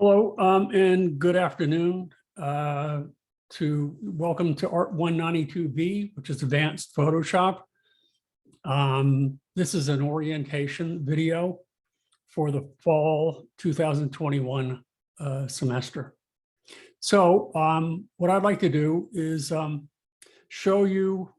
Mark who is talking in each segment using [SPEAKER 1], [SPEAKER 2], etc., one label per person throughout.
[SPEAKER 1] Hello and good afternoon. Welcome to Art 192B, which is Advanced Photoshop. This is an orientation video for the fall 2021 semester. So what I'd like to do is show you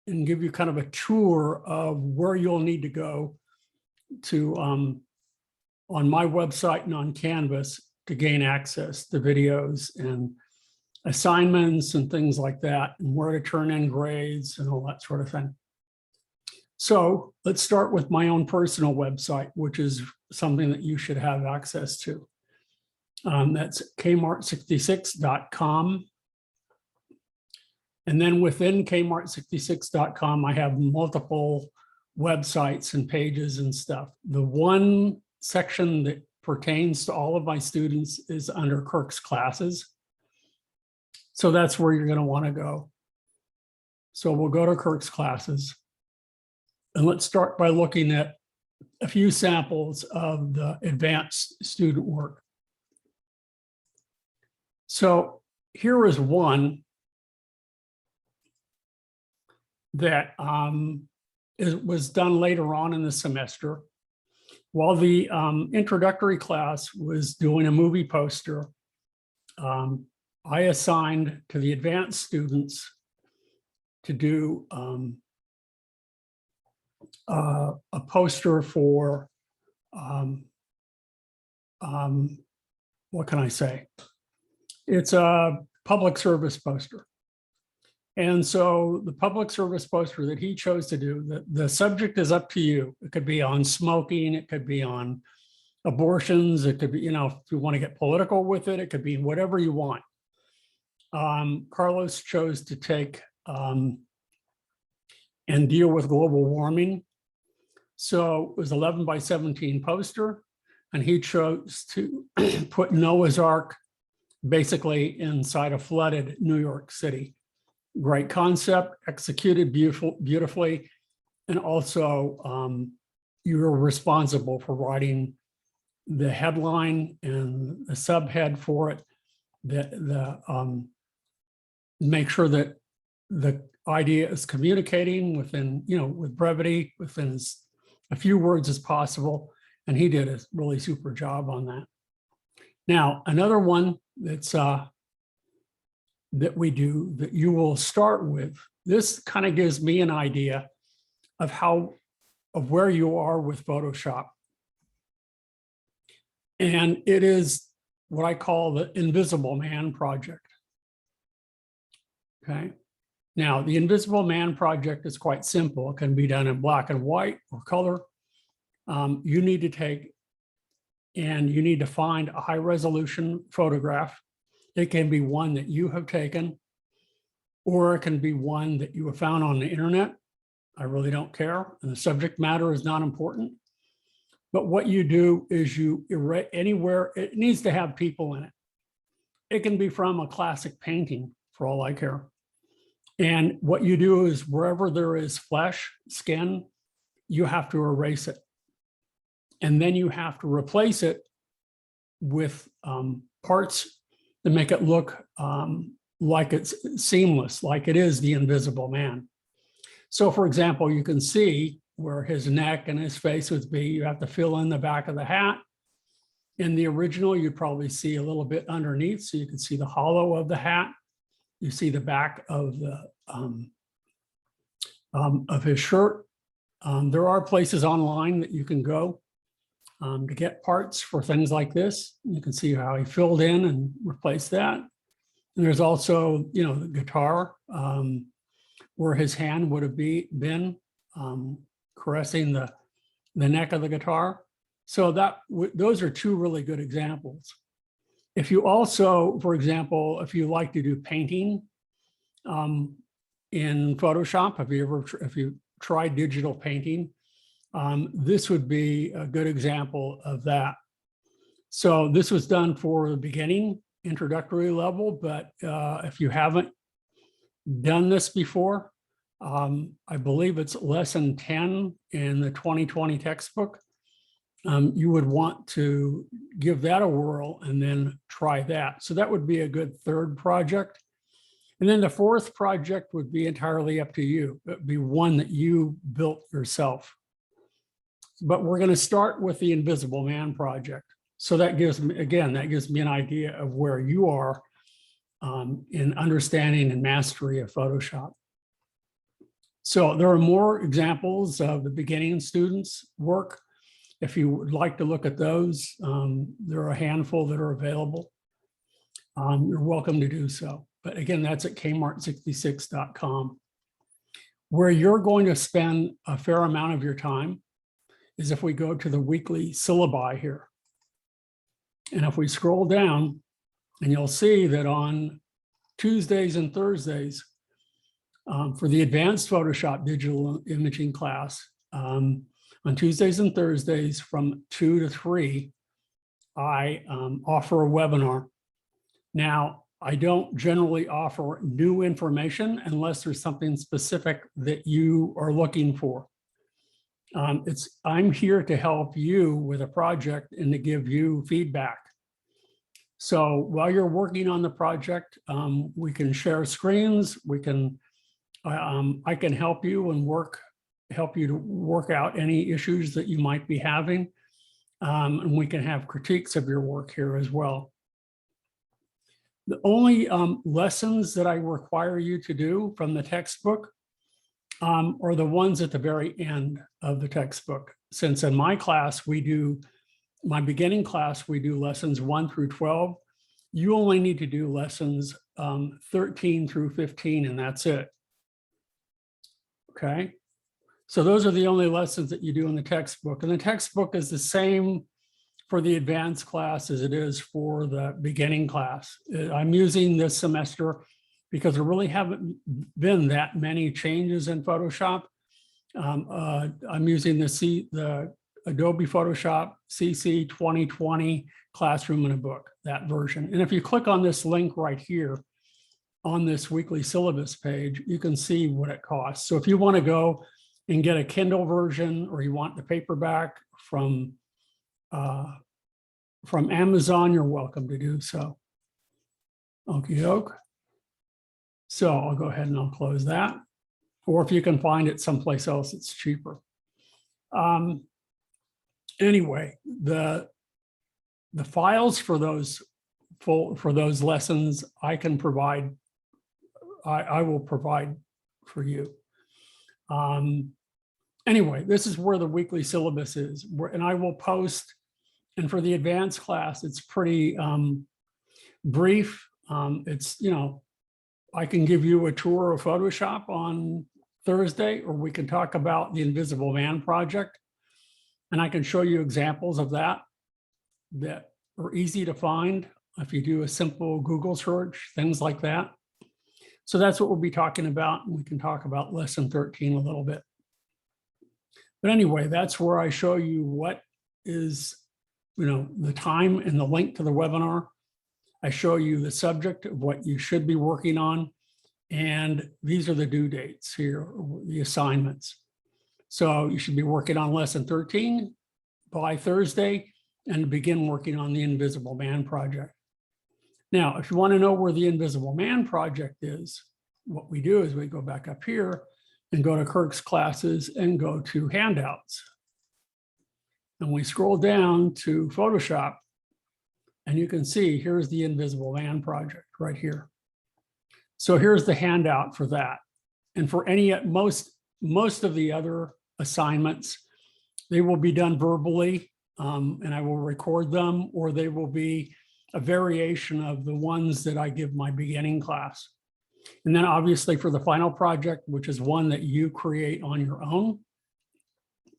[SPEAKER 1] and give you kind of a tour of where you'll need to go to on my website and on Canvas to gain access to videos and assignments and things like that, and where to turn in grades and all that sort of thing. So let's start with my own personal website, which is something that you should have access to. That's kmart66.com. And then within kmart66.com, I have multiple websites and pages and stuff. The one section that pertains to all of my students is under Kirk's classes. So that's where you're going to want to go. So we'll go to Kirk's classes. And let's start by looking at a few samples of the advanced student work. So here is one that was done later on in the semester. While the introductory class was doing a movie poster, I assigned to the advanced students to do a poster for, what can I say? It's a public service poster. And so the public service poster that he chose to do, the subject is up to you. It could be on smoking, it could be on abortions, it could be, you know, if you want to get political with it, it could be whatever you want. Carlos chose to take and deal with global warming. So it was 11 by 17 poster, and he chose to put Noah's Ark basically inside a flooded New York City. Great concept, executed beautifully, and also you're responsible for writing the headline and the subhead for it. Make sure that the idea is communicating within, you know, with brevity, within as a few words as possible, and he did a really super job on that. Now, another one that's that we do that you will start with. This kind of gives me an idea of where you are with Photoshop. And it is what I call the Invisible Man project. Okay. Now, the Invisible Man project is quite simple. It can be done in black and white or color. You need to take and you need to find a high resolution photograph. It can be one that you have taken, or it can be one that you have found on the internet. I really don't care, and the subject matter is not important. But what you do is you erase anywhere, it needs to have people in it. It can be from a classic painting, for all I care. And what you do is wherever there is flesh, skin, you have to erase it. And then you have to replace it with parts to make it look like it's seamless, like it is the Invisible Man. So for example, you can see where his neck and his face would be. You have to fill in the back of the hat. In the original, you'd probably see a little bit underneath, so you can see the hollow of the hat. You see the back of the of his shirt. There are places online that you can go to get parts for things like this. You can see how he filled in and replaced that. And there's also, you know, the guitar where his hand would have been caressing the neck of the guitar. So those are two really good examples. If you also, for example, if you like to do painting in Photoshop, if you try digital painting, this would be a good example of that. So this was done for the beginning introductory level, but if you haven't done this before, I believe it's lesson 10 in the 2020 textbook. you would want to give that a whirl and then try that. So that would be a good third project. And then the fourth project would be entirely up to you. It would be one that you built yourself. But we're going to start with the Invisible Man project. So that gives me, again, that gives me an idea of where you are in understanding and mastery of Photoshop. So there are more examples of the beginning students' work. If you would like to look at those, there are a handful that are available. You're welcome to do so. But again, that's at kmart66.com. Where you're going to spend a fair amount of your time is if we go to the weekly syllabi here. And if we scroll down, and you'll see that on Tuesdays and Thursdays, for the advanced Photoshop digital imaging class, on Tuesdays and Thursdays from 2 to 3, I offer a webinar. Now, I don't generally offer new information unless there's something specific that you are looking for. I'm here to help you with a project and to give you feedback. So while you're working on the project, we can share screens. We can, I can help you and help you to work out any issues that you might be having. And we can have critiques of your work here as well. The only lessons that I require you to do from the textbook are the ones at the very end of the textbook. Since in my class, my beginning class, we do lessons 1 through 12. You only need to do lessons 13 through 15, and that's it. Okay. So those are the only lessons that you do in the textbook. And the textbook is the same for the advanced class as it is for the beginning class. I'm using this semester because there really haven't been that many changes in Photoshop. I'm using the Adobe Photoshop CC 2020 Classroom in a Book, that version. And if you click on this link right here on this weekly syllabus page, you can see what it costs. So if you want to go and get a Kindle version, or you want the paperback from Amazon, you're welcome to do so. Okie doke. So I'll go ahead and I'll close that. Or if you can find it someplace else, it's cheaper. Anyway, the files for those lessons I can provide. I will provide for you. Anyway, this is where the weekly syllabus is, and I will post. And for the advanced class, it's pretty brief. It's, I can give you a tour of Photoshop on Thursday, or we can talk about the Invisible Man project. And I can show you examples of that are easy to find if you do a simple Google search, things like that. So that's what we'll be talking about. And we can talk about lesson 13 a little bit. But anyway, that's where I show you what is, the time and the link to the webinar. I show you the subject of what you should be working on. And these are the due dates here, the assignments. So you should be working on lesson 13 by Thursday and begin working on the Invisible Man project. Now, if you want to know where the Invisible Man project is, what we do is we go back up here and go to Kirk's classes and go to handouts. And we scroll down to Photoshop, and you can see here's the Invisible Man project right here. So here's the handout for that. And for most of the other assignments, they will be done verbally, and I will record them, or they will be a variation of the ones that I give my beginning class. And then obviously for the final project, which is one that you create on your own,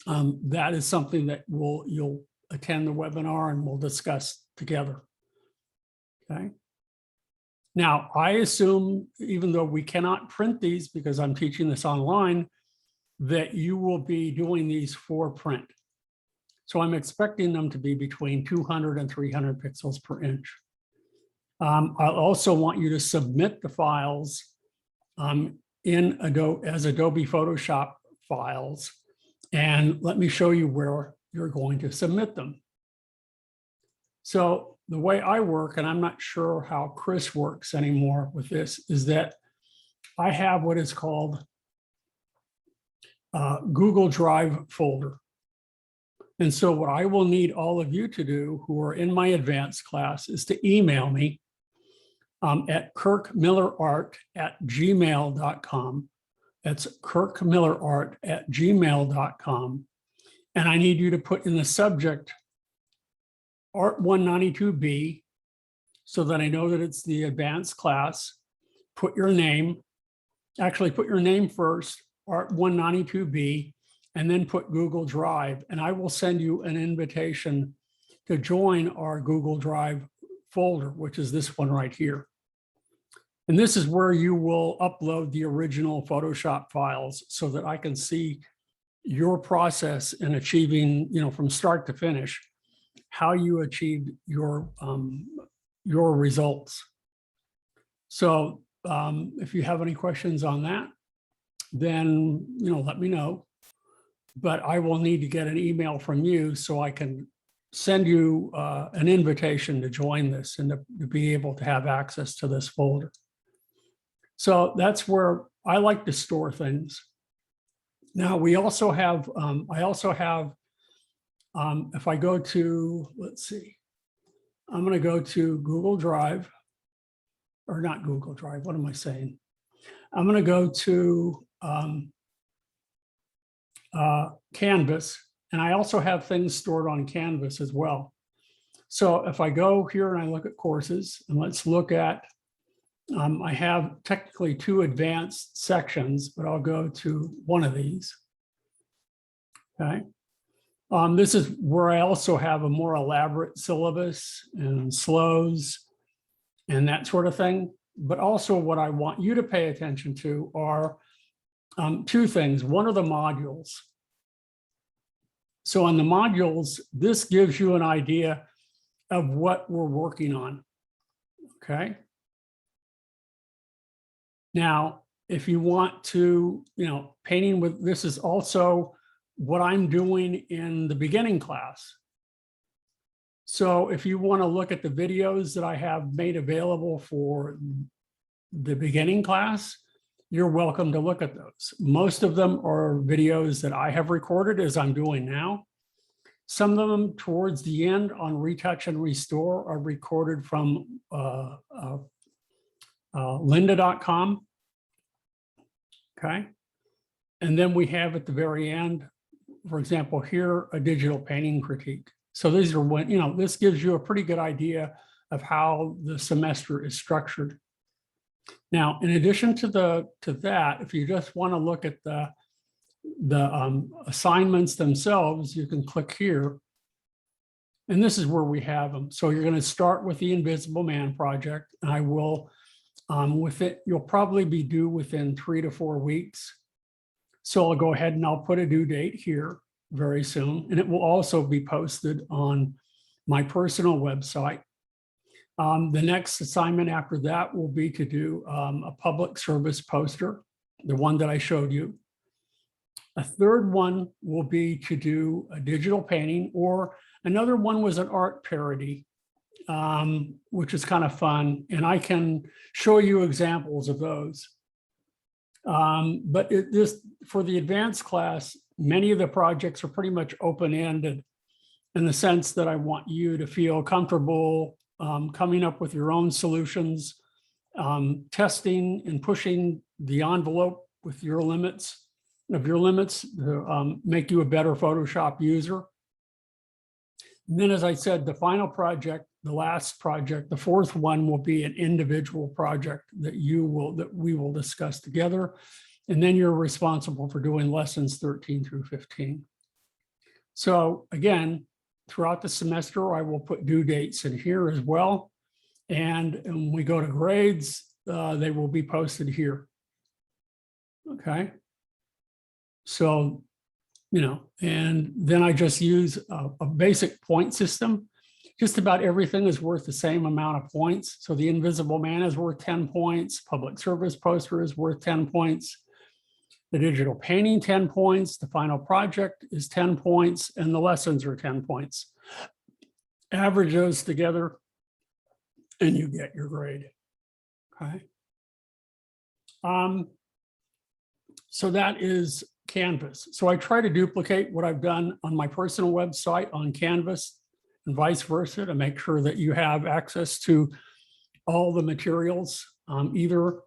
[SPEAKER 1] that is something that you'll attend the webinar and we'll discuss together. Okay. Now, I assume, even though we cannot print these because I'm teaching this online, that you will be doing these for print. So I'm expecting them to be between 200 and 300 pixels per inch. I'll also want you to submit the files as Adobe Photoshop files. And let me show you where you're going to submit them. So the way I work, and I'm not sure how Chris works anymore with this, is that I have what is called Google Drive folder. And so what I will need all of you to do who are in my advanced class is to email me at kirkmillerart@gmail.com. That's kirkmillerart@gmail.com. And I need you to put in the subject Art 192B so that I know that it's the advanced class. Put your name, actually put your name first, Art 192B, and then put Google Drive. And I will send you an invitation to join our Google Drive folder, which is this one right here. And this is where you will upload the original Photoshop files so that I can see your process in achieving, from start to finish, how you achieved your results. So if you have any questions on that, then, let me know. But I will need to get an email from you so I can send you an invitation to join this and to be able to have access to this folder. So that's where I like to store things. Now we also have, if I go to, let's see, I'm going to go to Google Drive, or not Google Drive, what am I saying? I'm going to go to Canvas, and I also have things stored on Canvas as well. So if I go here and I look at courses, and let's look at, I have technically 2 advanced sections, but I'll go to one of these. Okay. This is where I also have a more elaborate syllabus and slows and that sort of thing. But also what I want you to pay attention to are 2 things. One are the modules. So on the modules, this gives you an idea of what we're working on, okay? Now, if you want to, painting with, this is also what I'm doing in the beginning class. So if you want to look at the videos that I have made available for the beginning class, you're welcome to look at those. Most of them are videos that I have recorded as I'm doing now. Some of them towards the end on Retouch and Restore are recorded from lynda.com. Okay. And then we have at the very end, for example, here, a digital painting critique. So these are when, this gives you a pretty good idea of how the semester is structured. Now, in addition to that, if you just want to look at the assignments themselves, you can click here. And this is where we have them. So you're going to start with the Invisible Man project. And I will, with it, you'll probably be due within 3 to 4 weeks. So I'll go ahead and I'll put a due date here very soon. And it will also be posted on my personal website. The next assignment after that will be to do a public service poster, the one that I showed you. A third one will be to do a digital painting, or another one was an art parody, which is kind of fun. And I can show you examples of those. But for the advanced class, many of the projects are pretty much open-ended in the sense that I want you to feel comfortable coming up with your own solutions, testing and pushing the envelope with your limits to make you a better Photoshop user. And then, as I said, the final project, the last project, the 4th one will be an individual project that we will discuss together. And then you're responsible for doing lessons 13 through 15. So again, throughout the semester, I will put due dates in here as well. And when we go to grades, they will be posted here. Okay. So, and then I just use a basic point system. Just about everything is worth the same amount of points. So the Invisible Man is worth 10 points. Public service poster is worth 10 points. The digital painting, 10 points. The final project is 10 points, and the lessons are 10 points. Average those together, and you get your grade. Okay. So that is Canvas. So I try to duplicate what I've done on my personal website on Canvas and vice versa to make sure that you have access to all the materials, either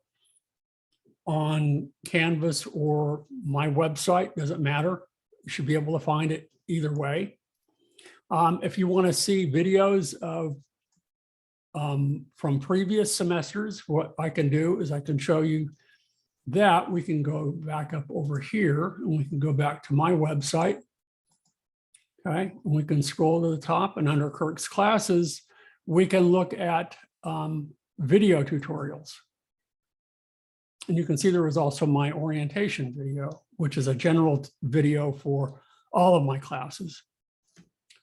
[SPEAKER 1] on Canvas or my website, doesn't matter. You should be able to find it either way. If you want to see videos of from previous semesters, what I can do is I can show you that. We can go back up over here and we can go back to my website. Okay, and we can scroll to the top, and under Kirk's classes, we can look at video tutorials. And you can see there is also my orientation video, which is a general video for all of my classes.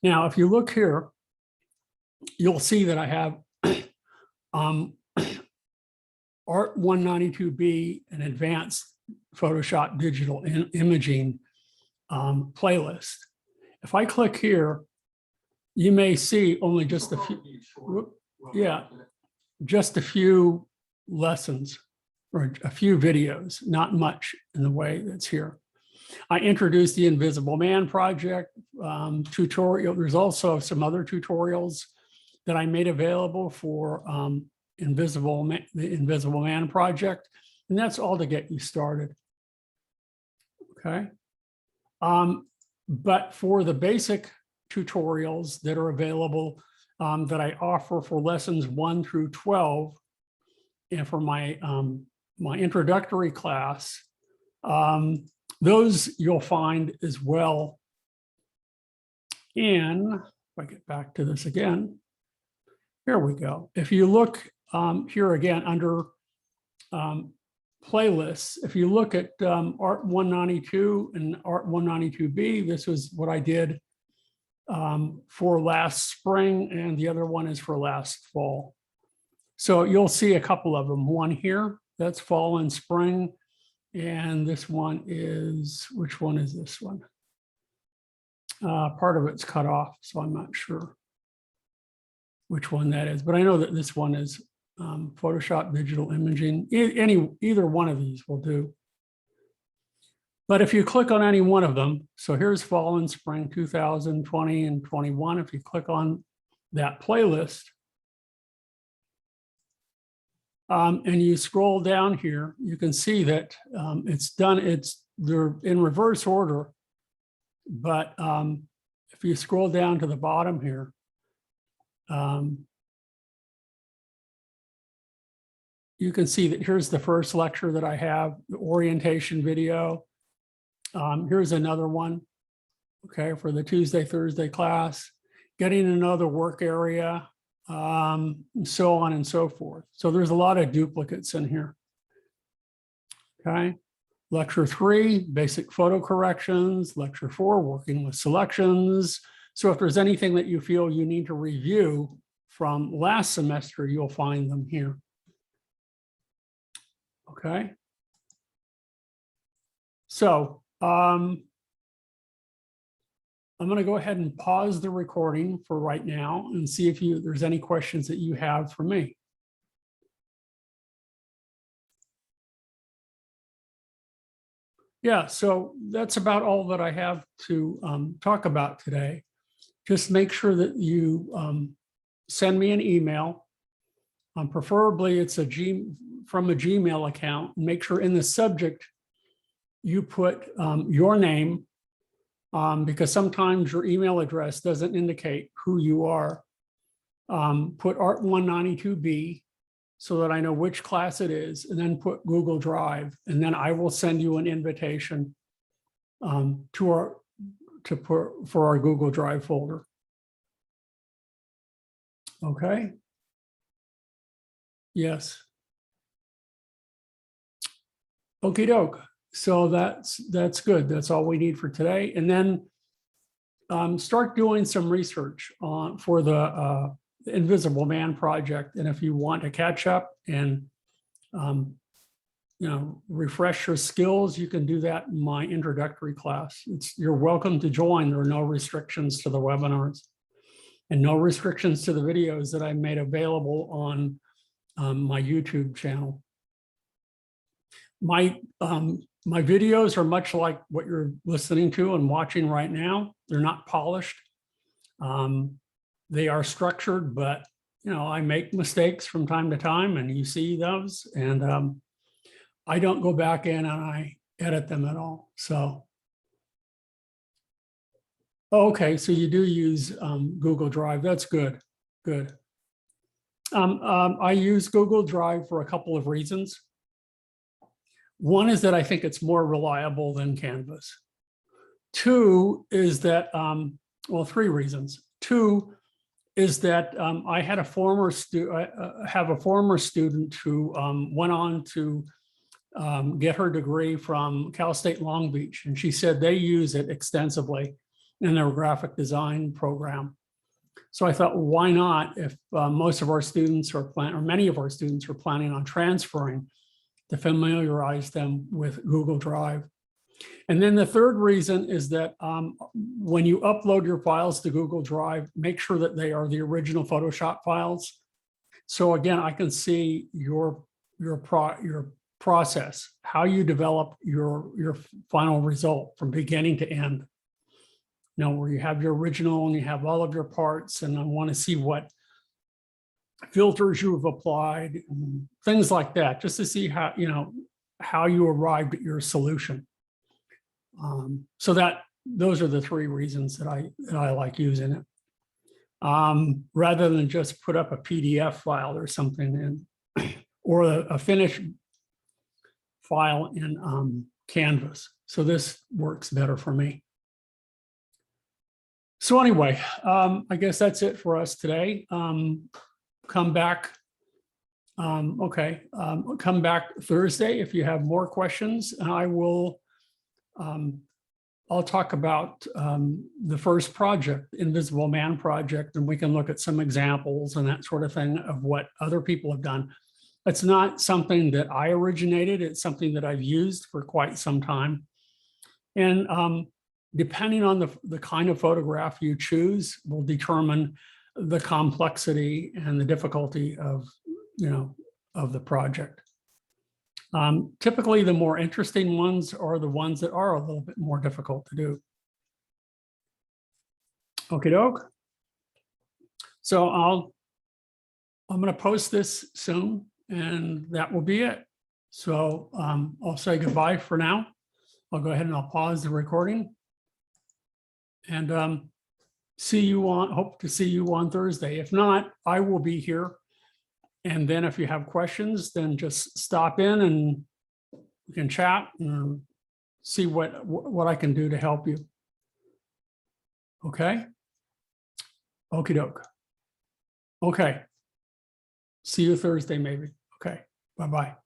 [SPEAKER 1] Now, if you look here, you'll see that I have Art 192B, an advanced Photoshop digital imaging playlist. If I click here, you may see only just a few, just a few lessons or a few videos, not much in the way that's here. I introduced the Invisible Man project tutorial. There's also some other tutorials that I made available for the Invisible Man project, and that's all to get you started. Okay. But for the basic tutorials that are available that I offer for lessons 1 through 12, and for my my introductory class, those you'll find as well. And if I get back to this again, here we go. If you look here again under playlists, if you look at Art 192 and Art 192B, this was what I did for last spring, and the other one is for last fall. So you'll see a couple of them. One here, that's fall and spring. And this one is, which one is this one? Part of it's cut off, so I'm not sure which one that is, but I know that this one is Photoshop digital imaging. Either one of these will do. But if you click on any one of them, so here's fall and spring 2020 and 21. If you click on that playlist, and you scroll down here, you can see that they're in reverse order. But if you scroll down to the bottom here, you can see that here's the first lecture that I have, the orientation video. Here's another one, okay, for the Tuesday, Thursday class, getting another work area, and so on and so forth. So there's a lot of duplicates in here. Okay, lecture 3, basic photo corrections, lecture 4, working with selections. So if there's anything that you feel you need to review from last semester, you'll find them here. Okay. So I'm going to go ahead and pause the recording for right now and see if there's any questions that you have for me. Yeah, so that's about all that I have to talk about today. Just make sure that you send me an email. Preferably it's from a Gmail account. Make sure in the subject you put your name, because sometimes your email address doesn't indicate who you are. Put Art 192B so that I know which class it is, and then put Google Drive, and then I will send you an invitation for our Google Drive folder. Okay. Yes. Okie doke. So that's good. That's all we need for today. And then start doing some research for the Invisible Man project. And if you want to catch up and refresh your skills, you can do that in my introductory class. You're welcome to join. There are no restrictions to the webinars and no restrictions to the videos that I made available on my YouTube channel. My videos are much like what you're listening to and watching right now. They're not polished. They are structured, but I make mistakes from time to time, and you see those. And I don't go back in and I edit them at all. So, okay, so you do use Google Drive. That's good. Good. I use Google Drive for a couple of reasons. One is that I think it's more reliable than Canvas. Two is that, well, three reasons. Two is that I had a former student who went on to get her degree from Cal State Long Beach, and she said they use it extensively in their graphic design program. So I thought, well, why not, if most of our students are or many of our students are planning on transferring, to familiarize them with Google Drive. And then the third reason is that when you upload your files to Google Drive, make sure that they are the original Photoshop files. So again, I can see your process, how you develop your final result from beginning to end. Where you have your original and you have all of your parts, and I want to see what filters you have applied, and things like that, just to see how you arrived at your solution. So those are the three reasons that I like using it, rather than just put up a PDF file or something or a finished file in Canvas. So this works better for me. So anyway, I guess that's it for us today. Come back. Come back Thursday if you have more questions, and I'll talk about the first project, Invisible Man project, and we can look at some examples and that sort of thing of what other people have done. It's not something that I originated. It's something that I've used for quite some time. And depending on the kind of photograph you choose will determine the complexity and the difficulty of the project. Typically, the more interesting ones are the ones that are a little bit more difficult to do. Okie doke. So I'm going to post this soon, and that will be it. So I'll say goodbye for now. I'll go ahead and I'll pause the recording, and hope to see you on Thursday. If not, I will be here. And then if you have questions, then just stop in and we can chat and see what I can do to help you. Okay. Okie doke. Okay. See you Thursday, maybe. Okay. Bye-bye.